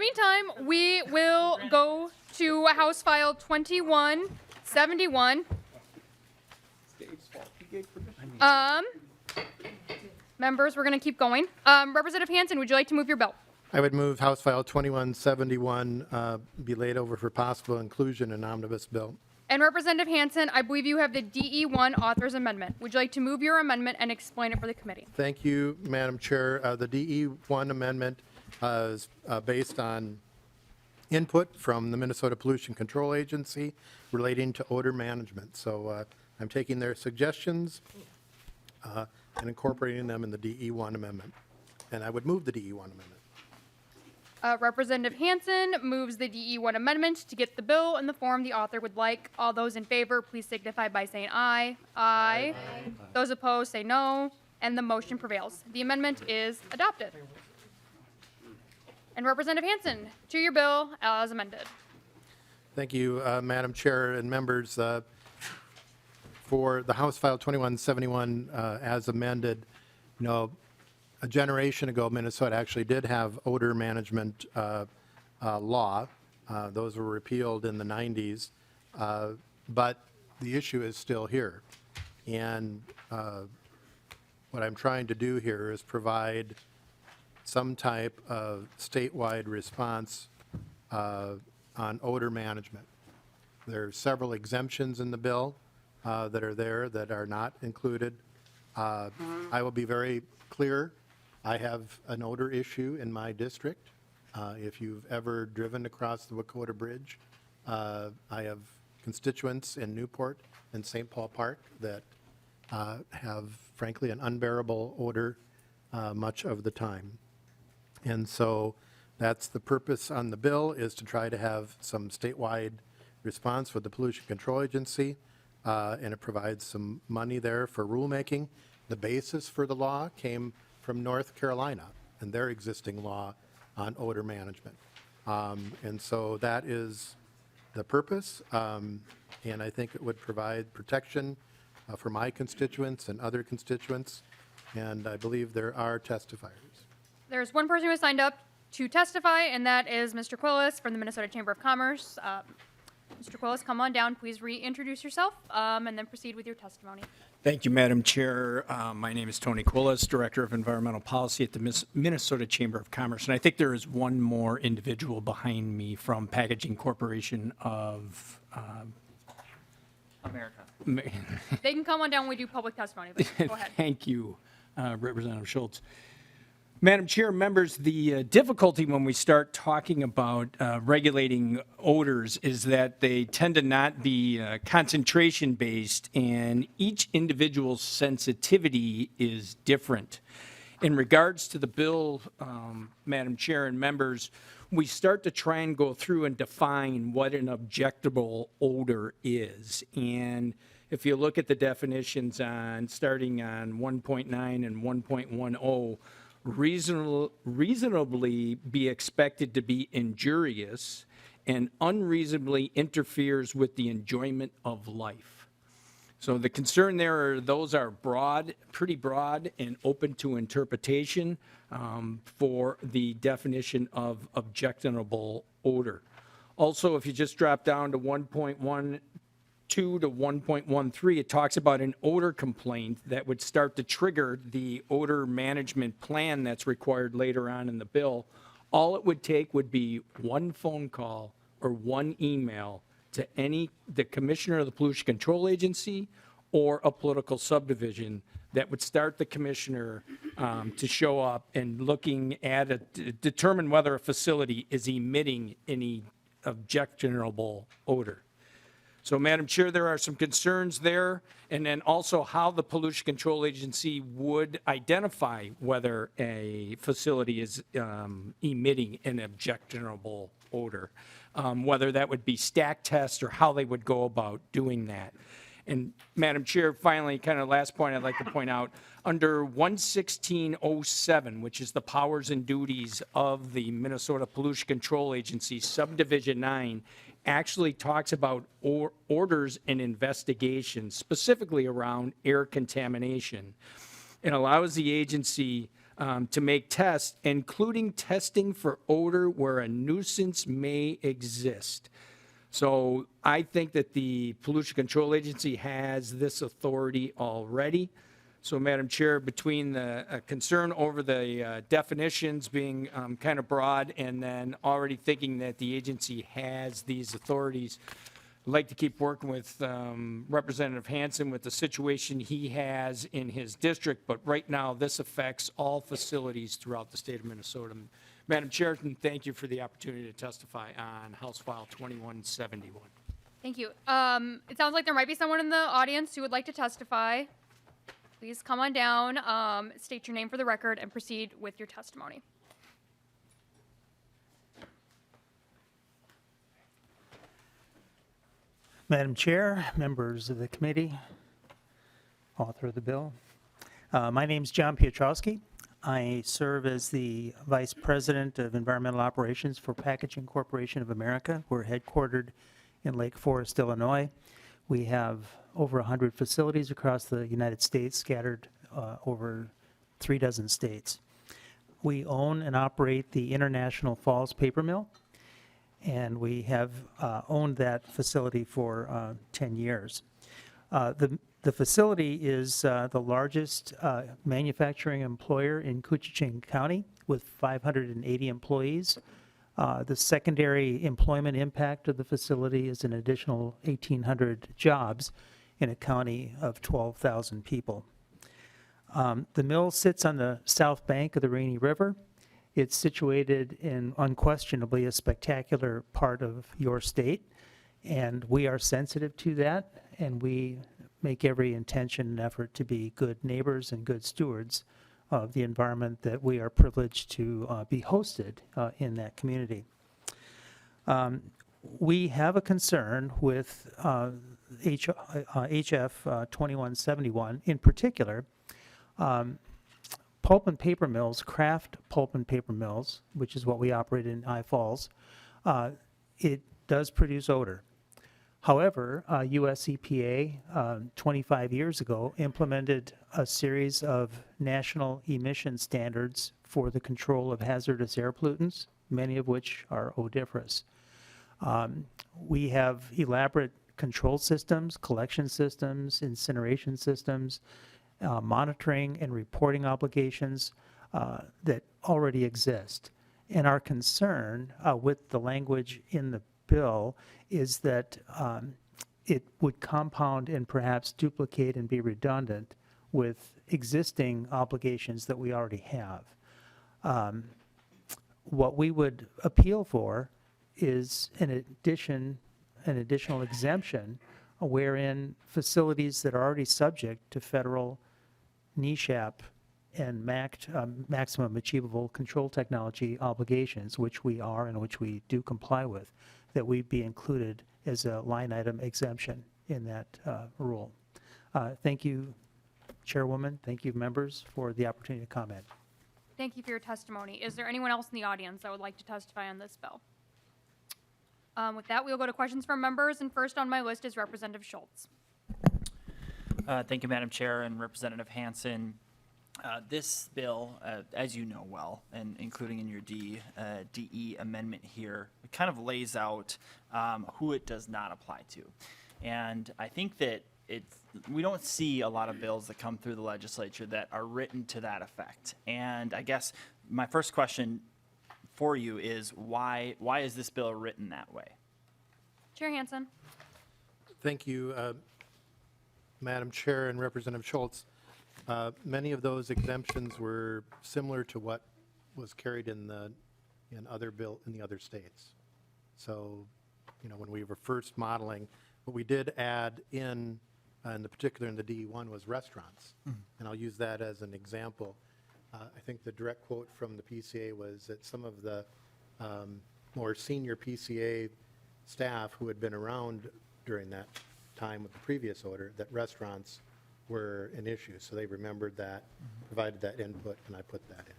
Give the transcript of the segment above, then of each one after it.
meantime, we will go to House File 2171. Members, we're going to keep going. Representative Hansen, would you like to move your bill? I would move House File 2171 be laid over for possible inclusion in omnibus bill. And Representative Hansen, I believe you have the DE1 author's amendment. Would you like to move your amendment and explain it for the committee? Thank you, Madam Chair. The DE1 amendment is based on input from the Minnesota Pollution Control Agency relating to odor management. So I'm taking their suggestions and incorporating them in the DE1 amendment. And I would move the DE1 amendment. Representative Hansen moves the DE1 amendment to get the bill in the form the author would like. All those in favor, please signify by saying aye. Aye. Those opposed say no, and the motion prevails. The amendment is adopted. And Representative Hansen, to your bill as amended. Thank you, Madam Chair and members. For the House File 2171 as amended, a generation ago, Minnesota actually did have odor management law. Those were repealed in the 90s, but the issue is still here. And what I'm trying to do here is provide some type of statewide response on odor management. There are several exemptions in the bill that are there that are not included. I will be very clear. I have an odor issue in my district. If you've ever driven across the Wakota Bridge, I have constituents in Newport and St. Paul Park that have, frankly, an unbearable odor much of the time. And so that's the purpose on the bill, is to try to have some statewide response for the Pollution Control Agency, and it provides some money there for rulemaking. The basis for the law came from North Carolina and their existing law on odor management. And so that is the purpose, and I think it would provide protection for my constituents and other constituents, and I believe there are testifiers. There's one person who has signed up to testify, and that is Mr. Quillis from the Minnesota Chamber of Commerce. Mr. Quillis, come on down. Please reintroduce yourself and then proceed with your testimony. Thank you, Madam Chair. My name is Tony Quillis, Director of Environmental Policy at the Minnesota Chamber of Commerce. And I think there is one more individual behind me from Packaging Corporation of America. They can come on down when we do public testimony, but go ahead. Thank you, Representative Schultz. Madam Chair, members, the difficulty when we start talking about regulating odors is that they tend to not be concentration-based, and each individual's sensitivity is different. In regards to the bill, Madam Chair and members, we start to try and go through and define what an objectionable odor is. And if you look at the definitions starting on 1.9 and 1.10, reasonably be expected to be injurious and unreasonably interferes with the enjoyment of life. So the concern there are those are broad, pretty broad and open to interpretation for the definition of objectionable odor. Also, if you just drop down to 1.12 to 1.13, it talks about an odor complaint that would start to trigger the odor management plan that's required later on in the bill. All it would take would be one phone call or one email to the commissioner of the Pollution Control Agency or a political subdivision that would start the commissioner to show up and looking at determine whether a facility is emitting any objectionable odor. So, Madam Chair, there are some concerns there, and then also how the Pollution Control Agency would identify whether a facility is emitting an objectionable odor, whether that would be stack tests or how they would go about doing that. And Madam Chair, finally, kind of last point I'd like to point out, under 11607, which is the powers and duties of the Minnesota Pollution Control Agency, subdivision 9, actually talks about orders and investigations, specifically around air contamination. It allows the agency to make tests, including testing for odor where a nuisance may exist. So I think that the Pollution Control Agency has this authority already. So, Madam Chair, between the concern over the definitions being kind of broad and then already thinking that the agency has these authorities, I'd like to keep working with Representative Hansen with the situation he has in his district, but right now this affects all facilities throughout the state of Minnesota. Madam Chair, thank you for the opportunity to testify on House File 2171. Thank you. It sounds like there might be someone in the audience who would like to testify. Please come on down, state your name for the record, and proceed with your testimony. Madam Chair, members of the committee, author of the bill. My name is John Piotrowski. I serve as the Vice President of Environmental Operations for Packaging Corporation of America. We're headquartered in Lake Forest, Illinois. We have over 100 facilities across the United States, scattered over 36 states. We own and operate the International Falls Paper Mill, and we have owned that facility for 10 years. The facility is the largest manufacturing employer in Koochiching County with 580 employees. The secondary employment impact of the facility is an additional 1,800 jobs in a county of 12,000 people. The mill sits on the south bank of the Rainy River. It's situated in unquestionably a spectacular part of your state, and we are sensitive to that, and we make every intention and effort to be good neighbors and good stewards of the environment that we are privileged to be hosted in that community. We have a concern with HF2171 in particular. Pulp and paper mills, craft pulp and paper mills, which is what we operate in I Falls, it does produce odor. However, US EPA 25 years ago implemented a series of national emission standards for the control of hazardous air pollutants, many of which are odoriferous. We have elaborate control systems, collection systems, incineration systems, monitoring and reporting obligations that already exist. And our concern with the language in the bill is that it would compound and perhaps duplicate and be redundant with existing obligations that we already have. What we would appeal for is an additional exemption wherein facilities that are already subject to federal NESHAP and maximum achievable control technology obligations, which we are and which we do comply with, that we be included as a line item exemption in that rule. Thank you, Chairwoman. Thank you, members, for the opportunity to comment. Thank you for your testimony. Is there anyone else in the audience that would like to testify on this bill? With that, we'll go to questions from members, and first on my list is Representative Schultz. Thank you, Madam Chair and Representative Hansen. This bill, as you know well, and including in your DE amendment here, it kind of lays out who it does not apply to. And I think that we don't see a lot of bills that come through the legislature that are written to that effect. And I guess my first question for you is why is this bill written that way? Chair Hansen. Thank you, Madam Chair and Representative Schultz. Many of those exemptions were similar to what was carried in the other states. So, when we were first modeling, what we did add in the particular in the DE1 was restaurants, and I'll use that as an example. I think the direct quote from the PCA was that some of the more senior PCA staff who had been around during that time with the previous order, that restaurants were an issue. So they remembered that, provided that input, and I put that in.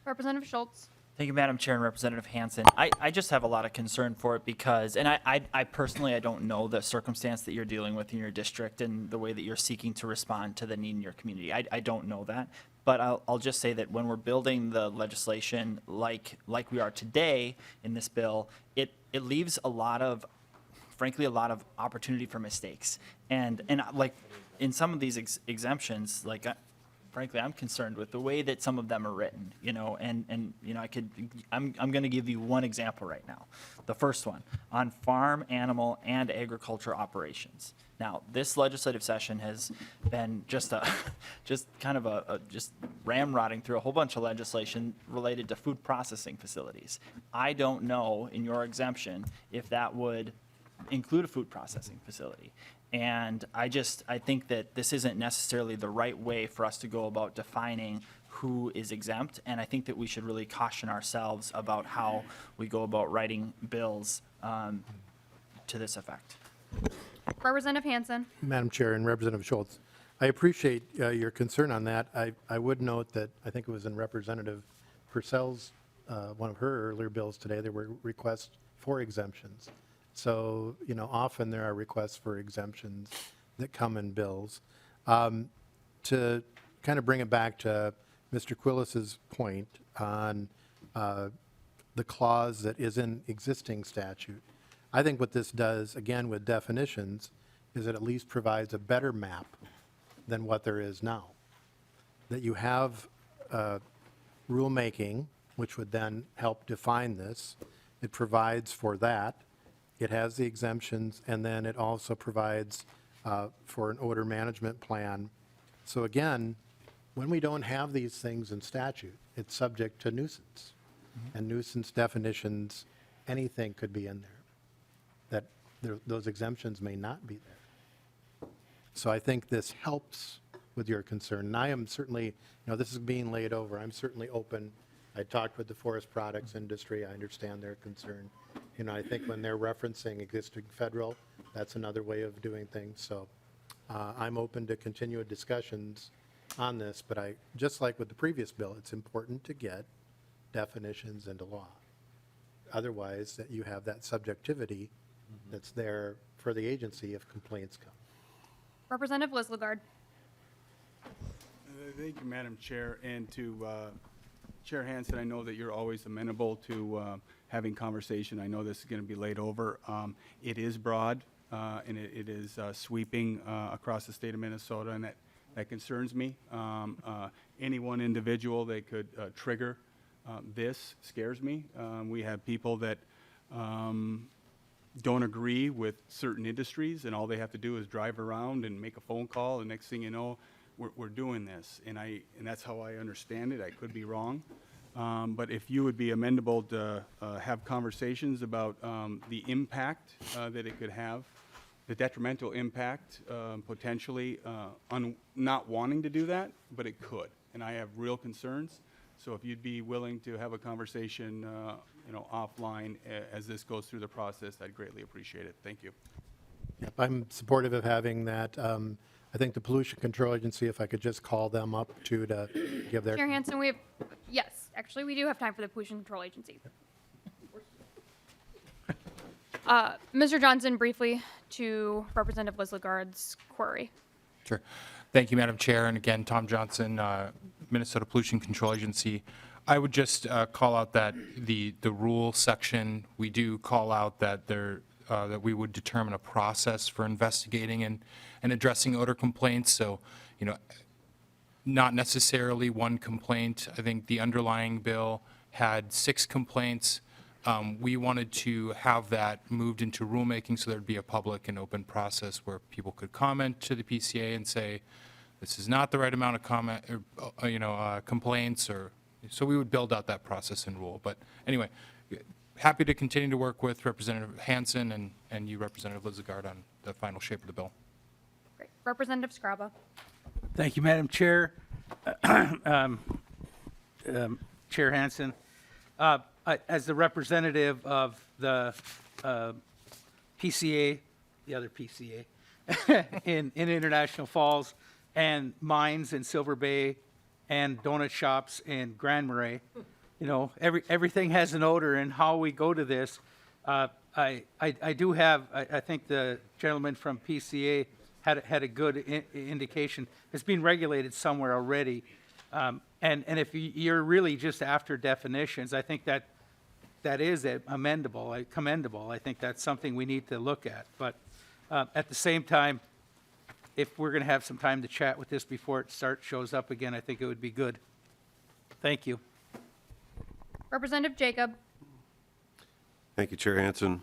Representative Schultz. Thank you, Madam Chair and Representative Hansen. I just have a lot of concern for it because, and I personally, I don't know the circumstance that you're dealing with in your district and the way that you're seeking to respond to the need in your community. I don't know that. But I'll just say that when we're building the legislation like we are today in this bill, it leaves frankly, a lot of opportunity for mistakes. And like in some of these exemptions, like frankly, I'm concerned with the way that some of them are written, and I'm going to give you one example right now. The first one on farm, animal, and agriculture operations. Now, this legislative session has been just kind of just ramrodding through a whole bunch of legislation related to food processing facilities. I don't know in your exemption if that would include a food processing facility. And I think that this isn't necessarily the right way for us to go about defining who is exempt. And I think that we should really caution ourselves about how we go about writing bills to this effect. Representative Hansen. Madam Chair and Representative Schultz, I appreciate your concern on that. I would note that I think it was in Representative Purcell's, one of her earlier bills today, there were requests for exemptions. So, often there are requests for exemptions that come in bills. To kind of bring it back to Mr. Quillis's point on the clause that is in existing statute, I think what this does, again, with definitions, is it at least provides a better map than what there is now. That you have rulemaking, which would then help define this. It provides for that. It has the exemptions, and then it also provides for an odor management plan. So again, when we don't have these things in statute, it's subject to nuisance. And nuisance definitions, anything could be in there, that those exemptions may not be there. So I think this helps with your concern. And I am certainly, this is being laid over. I'm certainly open. I talked with the forest products industry. I understand their concern. I think when they're referencing existing federal, that's another way of doing things. So I'm open to continued discussions on this, but just like with the previous bill, it's important to get definitions into law. Otherwise, that you have that subjectivity that's there for the agency if complaints come. Representative Lislegard. Thank you, Madam Chair, and to Chair Hansen, I know that you're always amenable to having conversation. I know this is going to be laid over. It is broad, and it is sweeping across the state of Minnesota, and that concerns me. Any one individual that could trigger this scares me. We have people that don't agree with certain industries, and all they have to do is drive around and make a phone call, and next thing you know, we're doing this, and that's how I understand it. I could be wrong, but if you would be amenable to have conversations about the impact that it could have, the detrimental impact potentially on not wanting to do that, but it could, and I have real concerns. So if you'd be willing to have a conversation, offline as this goes through the process, I'd greatly appreciate it. Thank you. Yep, I'm supportive of having that. I think the Pollution Control Agency, if I could just call them up to give their. Chair Hansen, yes, actually, we do have time for the Pollution Control Agency. Mr. Johnson, briefly to Representative Lislegard's query. Sure. Thank you, Madam Chair. And again, Tom Johnson, Minnesota Pollution Control Agency. I would just call out that the rule section, we do call out that that we would determine a process for investigating and addressing odor complaints. So, not necessarily one complaint. I think the underlying bill had 6 complaints. We wanted to have that moved into rulemaking so there'd be a public and open process where people could comment to the PCA and say, this is not the right amount of comment, or, complaints, or so we would build out that process and rule. But anyway, happy to continue to work with Representative Hansen and you, Representative Lislegard, on the final shape of the bill. Great. Representative Scraba. Thank you, Madam Chair. Chair Hansen, as the representative of the PCA, the other PCA, in International Falls, and mines in Silver Bay, and donut shops in Grand Marais, everything has an odor, and how we go to this. I think the gentleman from PCA had a good indication. It's being regulated somewhere already. And if you're really just after definitions, I think that is commendable. I think that's something we need to look at. But at the same time, if we're going to have some time to chat with this before it shows up again, I think it would be good. Thank you. Representative Jacob. Thank you, Chair Hansen.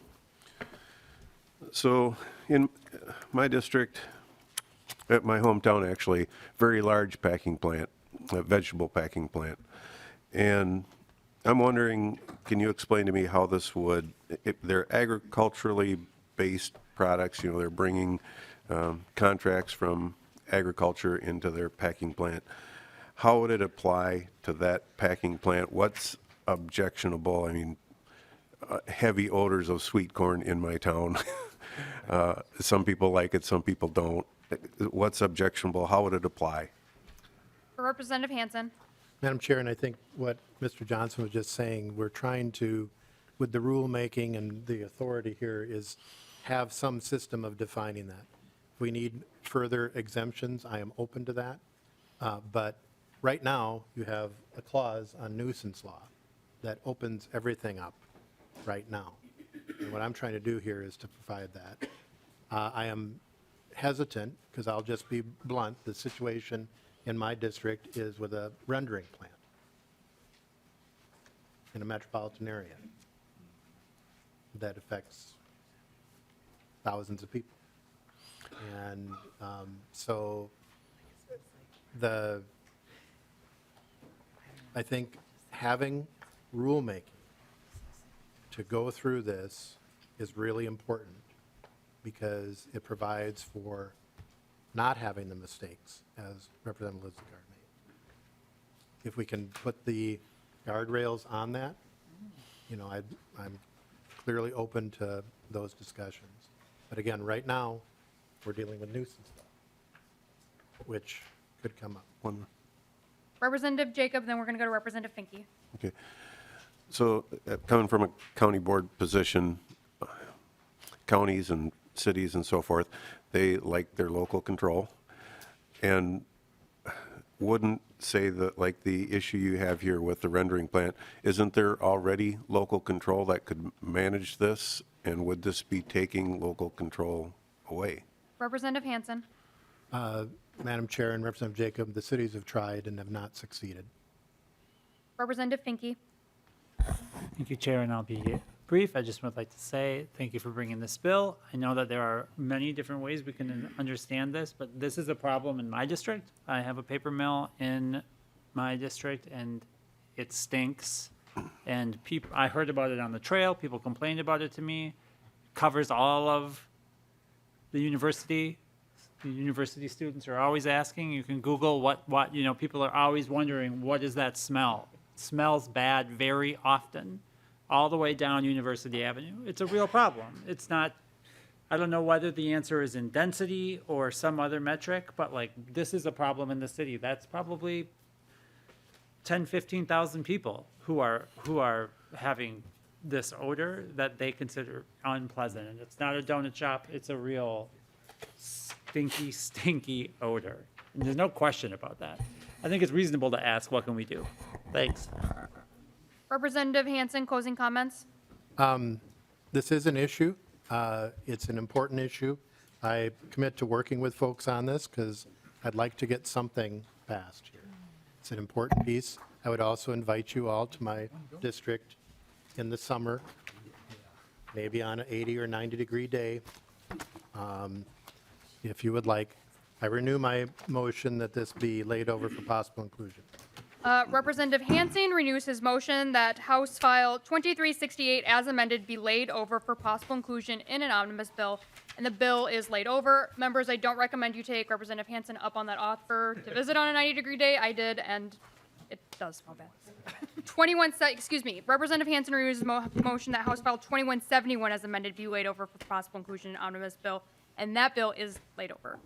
So in my district, at my hometown actually, very large packing plant, a vegetable packing plant. And I'm wondering, can you explain to me how this would, if they're agriculturally based products, they're bringing contracts from agriculture into their packing plant. How would it apply to that packing plant? What's objectionable? I mean, heavy odors of sweet corn in my town. Some people like it, some people don't. What's objectionable? How would it apply? Representative Hansen. Madam Chair, and I think what Mr. Johnson was just saying, we're trying to, with the rulemaking and the authority here, is have some system of defining that. If we need further exemptions, I am open to that. But right now, you have a clause on nuisance law that opens everything up right now. And what I'm trying to do here is to provide that. I am hesitant, because I'll just be blunt, the situation in my district is with a rendering plant in a metropolitan area that affects thousands of people. And so I think having rulemaking to go through this is really important because it provides for not having the mistakes, as Representative Lizdegard made. If we can put the guardrails on that, I'm clearly open to those discussions. But again, right now, we're dealing with nuisance law, which could come up. One more. Representative Jacob, then we're going to go to Representative Finke. Okay. So coming from a county board position, counties and cities and so forth, they like their local control and wouldn't say that, like the issue you have here with the rendering plant, isn't there already local control that could manage this? And would this be taking local control away? Representative Hansen. Madam Chair and Representative Jacob, the cities have tried and have not succeeded. Representative Finke. Thank you, Chair, and I'll be brief. I just would like to say thank you for bringing this bill. I know that there are many different ways we can understand this, but this is a problem in my district. I have a paper mill in my district, and it stinks. And I heard about it on the trail. People complained about it to me. Covers all of the university. The university students are always asking. You can Google what people are always wondering, what is that smell? It smells bad very often, all the way down University Avenue. It's a real problem. It's not, I don't know whether the answer is in density or some other metric, but this is a problem in the city. That's probably 10, 15,000 people who are having this odor that they consider unpleasant. And it's not a donut shop, it's a real stinky odor. And there's no question about that. I think it's reasonable to ask, what can we do? Thanks. Representative Hansen, closing comments. This is an issue. It's an important issue. I commit to working with folks on this because I'd like to get something passed here. It's an important piece. I would also invite you all to my district in the summer, maybe on an 80 or 90 degree day, if you would like. I renew my motion that this be laid over for possible inclusion. Representative Hansen renews his motion that House File 2368 as amended be laid over for possible inclusion in an omnibus bill, and the bill is laid over. Members, I don't recommend you take Representative Hansen up on that offer to visit on a 90-degree day. I did, and it does smell bad. Representative Hansen renews his motion that House File 2171 as amended be laid over for possible inclusion in an omnibus bill, and that bill is laid over.